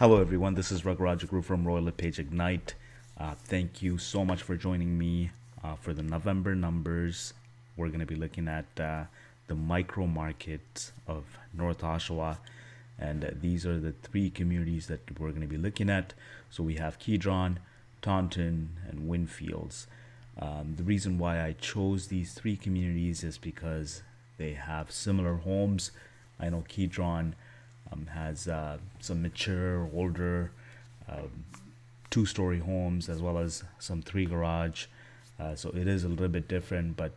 Hello, everyone. This is Raghuram Group from Royal LePage Ignite. Thank you so much for joining me for the November numbers. We're going to be looking at the micro markets of North Oshawa, and these are the three communities that we're going to be looking at. So we have Kedron, Taunton, and Windfields. The reason why I chose these three communities is because they have similar homes. I know Kedron has some mature, older two-story homes, as well as some three garage. So it is a little bit different, but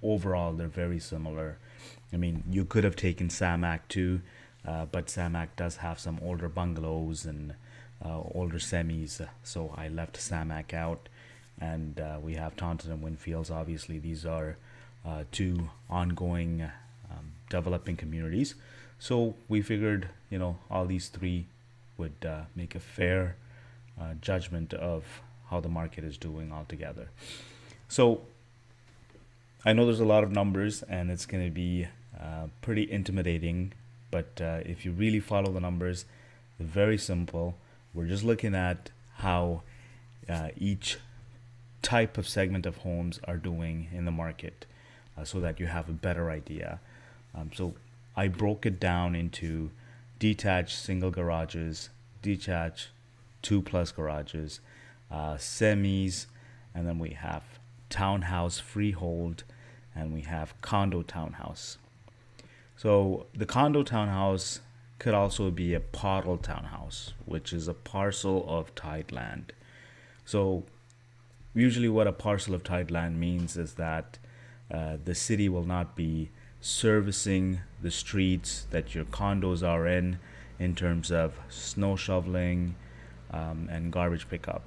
overall they're very similar. I mean, you could have taken Samac too, but Samac does have some older bungalows and older semis, so I left Samac out. And we have Taunton and Windfields. Obviously, these are two ongoing developing communities. So we figured, all these three would make a fair judgment of how the market is doing altogether. So I know there's a lot of numbers and it's going to be pretty intimidating, but if you really follow the numbers, they're very simple. We're just looking at how each type of segment of homes are doing in the market so that you have a better idea. So I broke it down into detached single garages, detached 2+ garages, semis, and then we have townhouse freehold, and we have condo townhouse. So the condo townhouse could also be a pottle townhouse, which is a parcel of tied land. So usually what a parcel of tied land means is that the city will not be servicing the streets that your condos are in terms of snow shoveling and garbage pickup.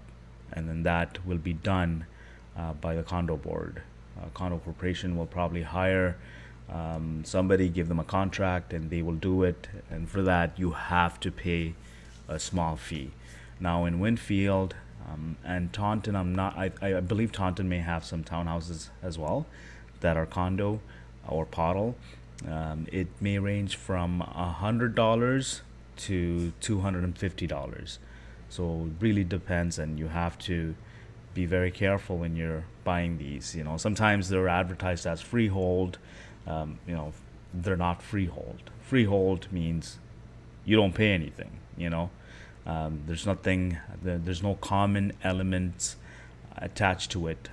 And then that will be done by the condo board. Condo corporation will probably hire somebody, give them a contract, and they will do it. And for that, you have to pay a small fee. Now in Windfield and Taunton, I believe Taunton may have some townhouses as well that are condo or pottle. It may range from $100 to $250. So it really depends, and you have to be very careful when you're buying these. Sometimes they're advertised as freehold. They're not freehold. Freehold means you don't pay anything. There's nothing. There's no common elements attached to it.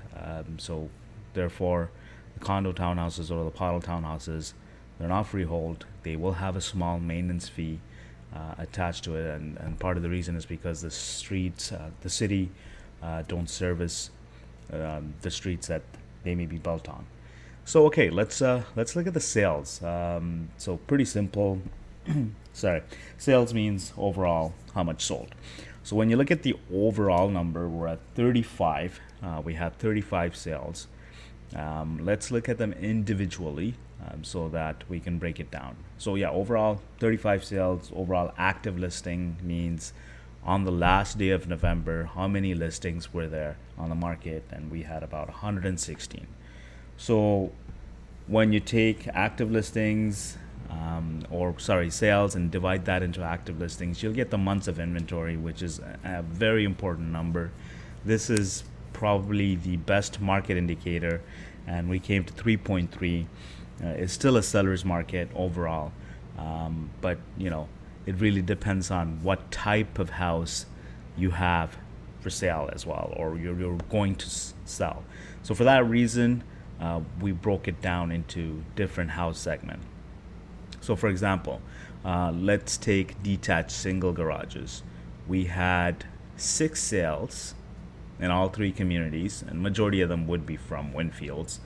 So therefore, the condo townhouses or the pottle townhouses, they're not freehold. They will have a small maintenance fee attached to it, and part of the reason is because the streets, the city, don't service the streets that they may be built on. So okay, let's look at the sales. So pretty simple. Sorry, sales means overall how much sold. So when you look at the overall number, we're at 35. We have 35 sales. Let's look at them individually so that we can break it down. So yeah, overall 35 sales. Overall active listing means on the last day of November, how many listings were there on the market, and we had about 116. So when you take active listings sales, and divide that into active listings, you'll get the months of inventory, which is a very important number. This is probably the best market indicator, and we came to 3.3. It's still a seller's market overall, but it really depends on what type of house you have for sale as well, or you're going to sell. So for that reason, we broke it down into different house segments. So for example, let's take detached single garages. We had 6 sales in all three communities, and majority of them would be from Windfields.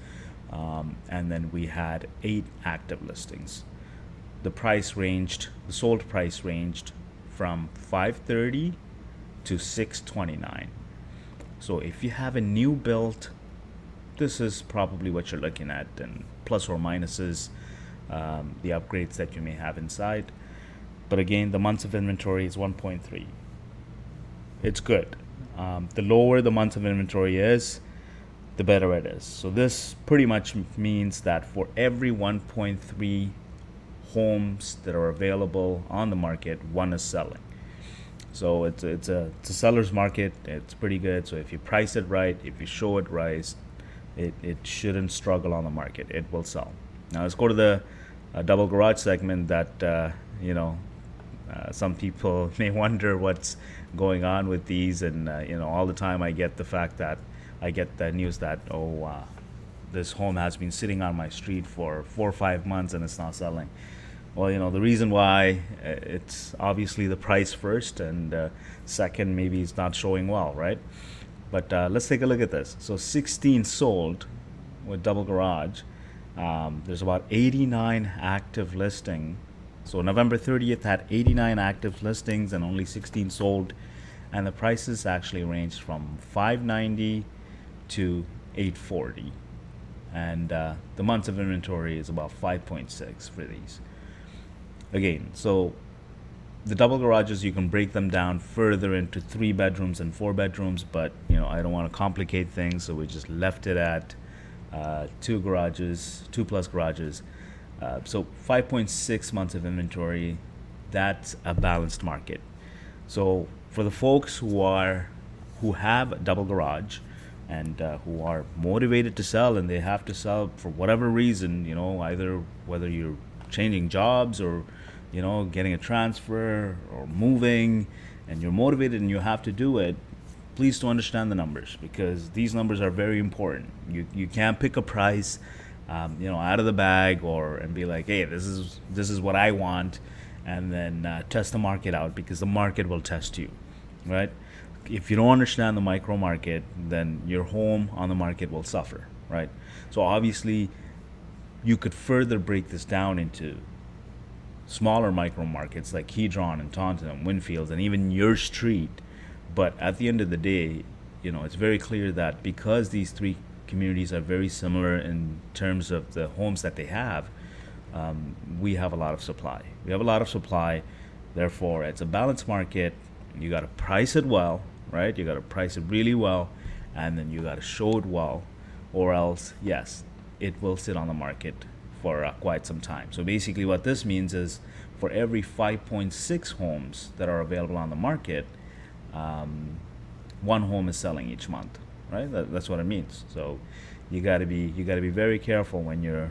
And then we had 8 active listings. The sold price ranged from $530 to $629. So if you have a new build, this is probably what you're looking at, and plus or minuses the upgrades that you may have inside. But again, the months of inventory is 1.3. It's good. The lower the months of inventory is, the better it is. So this pretty much means that for every 1.3 homes that are available on the market, one is selling. So it's a seller's market. It's pretty good. So if you price it right, if you show it right, it shouldn't struggle on the market. It will sell. Now let's go to the double garage segment that some people may wonder what's going on with these, and all the time I get the news that this home has been sitting on my street for 4 or 5 months and it's not selling. Well, the reason why, it's obviously the price first, and second, maybe it's not showing well, right? But let's take a look at this. So 16 sold with double garage. There's about 89 active listing. So November 30th had 89 active listings and only 16 sold, and the prices actually ranged from 590 to 840, and the months of inventory is about 5.6 for these. Again, so the double garages, you can break them down further into 3 bedrooms and 4 bedrooms, but I don't want to complicate things, so we just left it at 2 garages, 2 plus garages. So 5.6 months of inventory, that's a balanced market. So for the folks who have a double garage and who are motivated to sell, and they have to sell for whatever reason, either whether you're changing jobs or getting a transfer or moving, and you're motivated and you have to do it, please to understand the numbers, because these numbers are very important. You can't pick a price out of the bag and be like, hey, this is what I want, and then test the market out, because the market will test you, right? If you don't understand the micro market, then your home on the market will suffer, right? So obviously, you could further break this down into smaller micro markets like Kedron and Taunton and Windfields and even your street. But at the end of the day, it's very clear that because these 3 communities are very similar in terms of the homes that they have, we have a lot of supply. Therefore, it's a balanced market. You got to price it well, right? You got to price it really well, and then you got to show it well, or else, yes, it will sit on the market for quite some time. So basically what this means is, for every 5.6 homes that are available on the market, 1 home is selling each month, right? That's what it means. So you got to be very careful when you're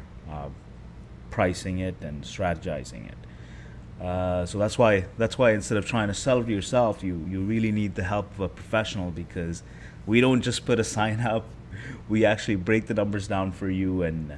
pricing it and strategizing it. So that's why instead of trying to sell it yourself, you really need the help of a professional, because we don't just put a sign up. We actually break the numbers down for you, and